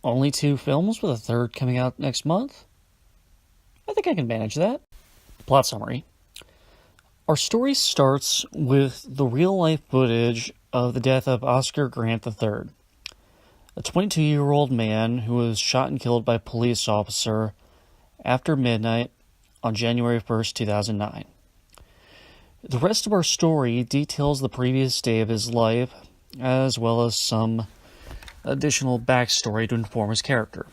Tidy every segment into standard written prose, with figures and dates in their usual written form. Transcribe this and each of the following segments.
Only 2 films with a third coming out next month? I think I can manage that. Plot summary. Our story starts with the real-life footage of the death of Oscar Grant III, a 22-year-old man who was shot and killed by a police officer after midnight on January 1st, 2009. The rest of our story details the previous day of his life, as well as some additional backstory to inform his character.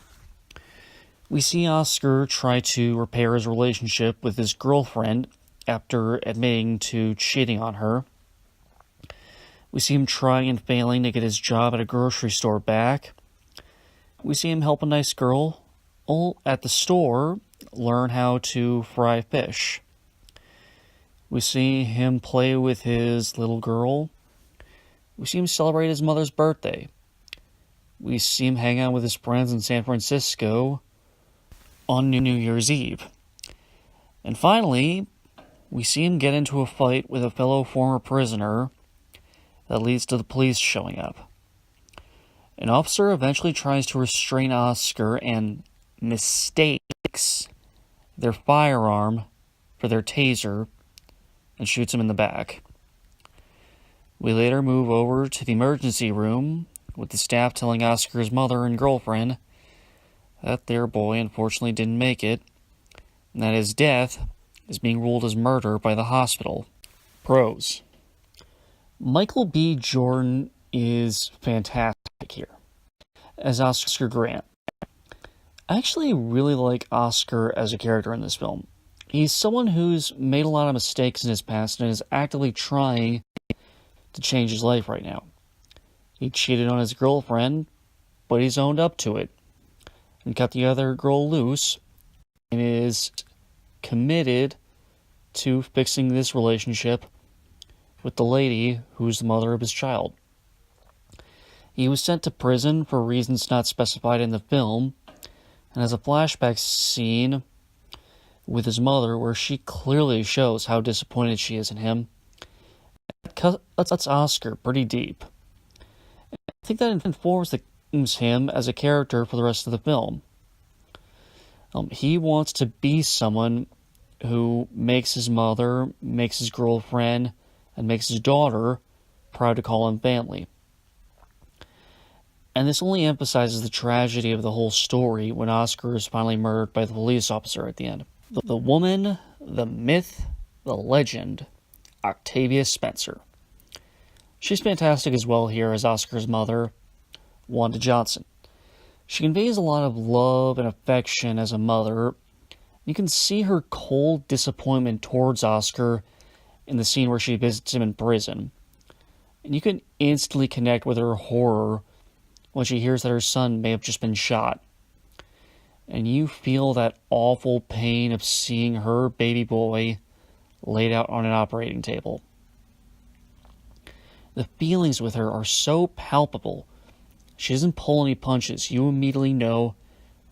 We see Oscar try to repair his relationship with his girlfriend after admitting to cheating on her. We see him trying and failing to get his job at a grocery store back. We see him help a nice girl at the store learn how to fry fish. We see him play with his little girl. We see him celebrate his mother's birthday. We see him hang out with his friends in San Francisco on New Year's Eve. And finally, we see him get into a fight with a fellow former prisoner that leads to the police showing up. An officer eventually tries to restrain Oscar and mistakes their firearm for their taser and shoots him in the back. We later move over to the emergency room with the staff telling Oscar's mother and girlfriend that their boy unfortunately didn't make it, and that his death is being ruled as murder by the hospital. Pros. Michael B. Jordan is fantastic here as Oscar Grant. I actually really like Oscar as a character in this film. He's someone who's made a lot of mistakes in his past and is actively trying to change his life right now. He cheated on his girlfriend, but he's owned up to it and cut the other girl loose and is committed to fixing this relationship with the lady who's the mother of his child. He was sent to prison for reasons not specified in the film, and has a flashback scene with his mother where she clearly shows how disappointed she is in him. That's Oscar pretty deep. I think that informs him as a character for the rest of the film. He wants to be someone who makes his mother, makes his girlfriend, and makes his daughter proud to call him family. And this only emphasizes the tragedy of the whole story when Oscar is finally murdered by the police officer at the end. The woman, the myth, the legend, Octavia Spencer. She's fantastic as well here as Oscar's mother, Wanda Johnson. She conveys a lot of love and affection as a mother. You can see her cold disappointment towards Oscar in the scene where she visits him in prison. And you can instantly connect with her horror when she hears that her son may have just been shot. And you feel that awful pain of seeing her baby boy laid out on an operating table. The feelings with her are so palpable. She doesn't pull any punches. You immediately know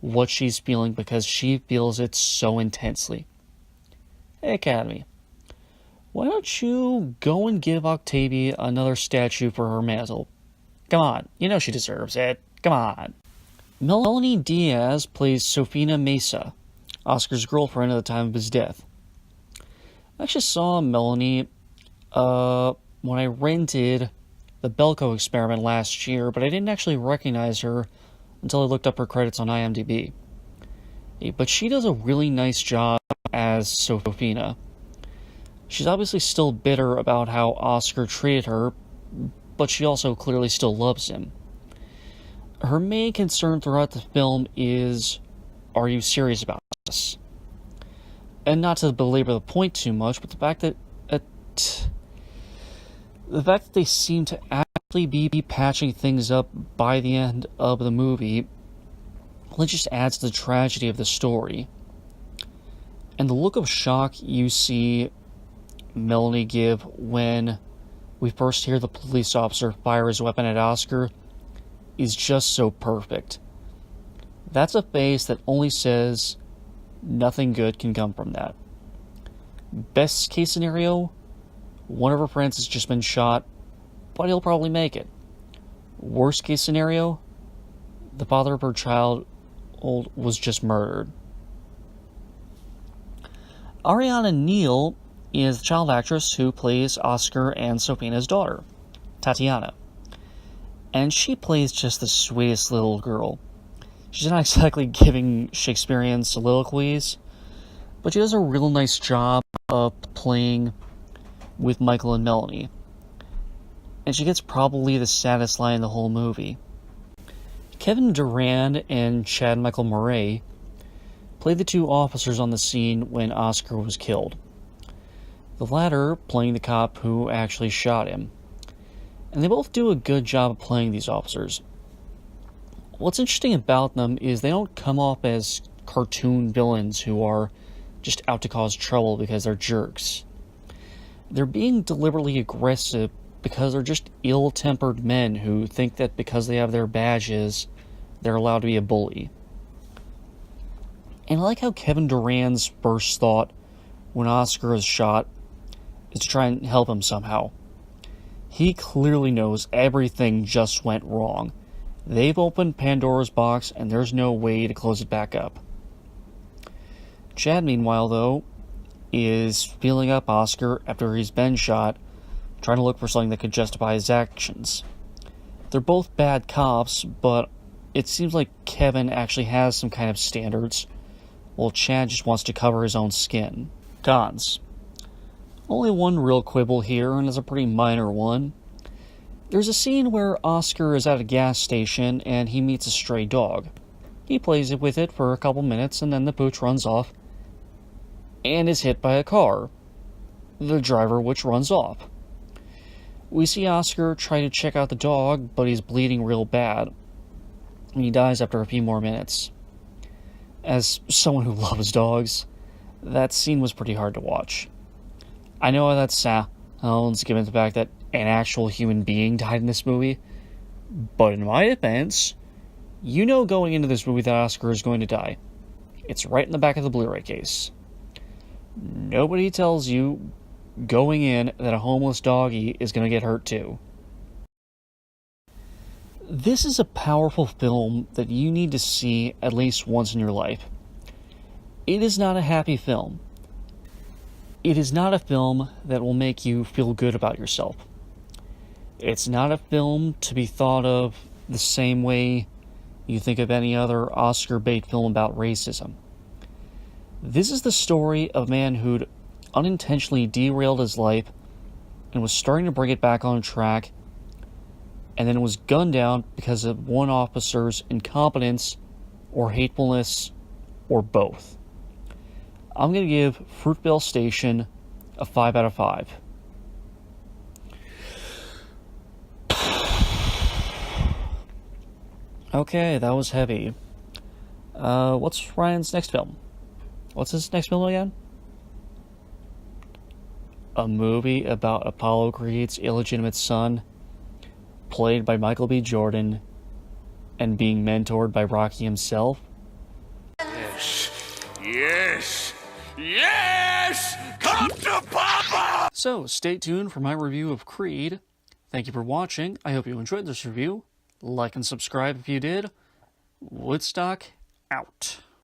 what she's feeling because she feels it so intensely. Hey, Academy, why don't you go and give Octavia another statue for her mantle? Come on, you know she deserves it. Come on. Melanie Diaz plays Sofina Mesa, Oscar's girlfriend at the time of his death. I actually saw Melanie when I rented the Belko Experiment last year, but I didn't actually recognize her until I looked up her credits on IMDb. But she does a really nice job as Sofina. She's obviously still bitter about how Oscar treated her, but she also clearly still loves him. Her main concern throughout the film is, are you serious about this? And not to belabor the point too much, but the fact that they seem to actually be patching things up by the end of the movie, it just adds to the tragedy of the story. And the look of shock you see Melanie give when we first hear the police officer fire his weapon at Oscar is just so perfect. That's a face that only says nothing good can come from that. Best case scenario, one of her friends has just been shot, but he'll probably make it. Worst case scenario, the father of her child was just murdered. Ariana Neal is the child actress who plays Oscar and Sofina's daughter, Tatiana. And she plays just the sweetest little girl. She's not exactly giving Shakespearean soliloquies, but she does a real nice job of playing with Michael and Melanie. And she gets probably the saddest line in the whole movie. Kevin Durand and Chad Michael Murray played the two officers on the scene when Oscar was killed. The latter playing the cop who actually shot him. And they both do a good job of playing these officers. What's interesting about them is they don't come off as cartoon villains who are just out to cause trouble because they're jerks. They're being deliberately aggressive because they're just ill-tempered men who think that because they have their badges, they're allowed to be a bully. And I like how Kevin Durand's first thought when Oscar is shot is to try and help him somehow. He clearly knows everything just went wrong. They've opened Pandora's box and there's no way to close it back up. Chad, meanwhile, though, is feeling up Oscar after he's been shot, trying to look for something that could justify his actions. They're both bad cops, but it seems like Kevin actually has some kind of standards, while Chad just wants to cover his own skin. Cons. Only one real quibble here, and it's a pretty minor one. There's a scene where Oscar is at a gas station and he meets a stray dog. He plays with it for a couple minutes and then the pooch runs off and is hit by a car, the driver which runs off. We see Oscar try to check out the dog, but he's bleeding real bad, and he dies after a few more minutes. As someone who loves dogs, that scene was pretty hard to watch. I know that sounds given the fact that an actual human being died in this movie, but in my defense, you know going into this movie that Oscar is going to die. It's right in the back of the Blu-ray case. Nobody tells you going in that a homeless doggy is going to get hurt too. This is a powerful film that you need to see at least once in your life. It is not a happy film. It is not a film that will make you feel good about yourself. It's not a film to be thought of the same way you think of any other Oscar bait film about racism. This is the story of a man who'd unintentionally derailed his life and was starting to bring it back on track, and then was gunned down because of one officer's incompetence or hatefulness or both. I'm going to give Fruitvale Station a 5 out of 5. Okay, that was heavy. What's Ryan's next film? What's his next film again? A movie about Apollo Creed's illegitimate son, played by Michael B. Jordan, and being mentored by Rocky himself? Yes! Yes! Come to Papa! So, stay tuned for my review of Creed. Thank you for watching. I hope you enjoyed this review. Like and subscribe if you did. Woodstock, out.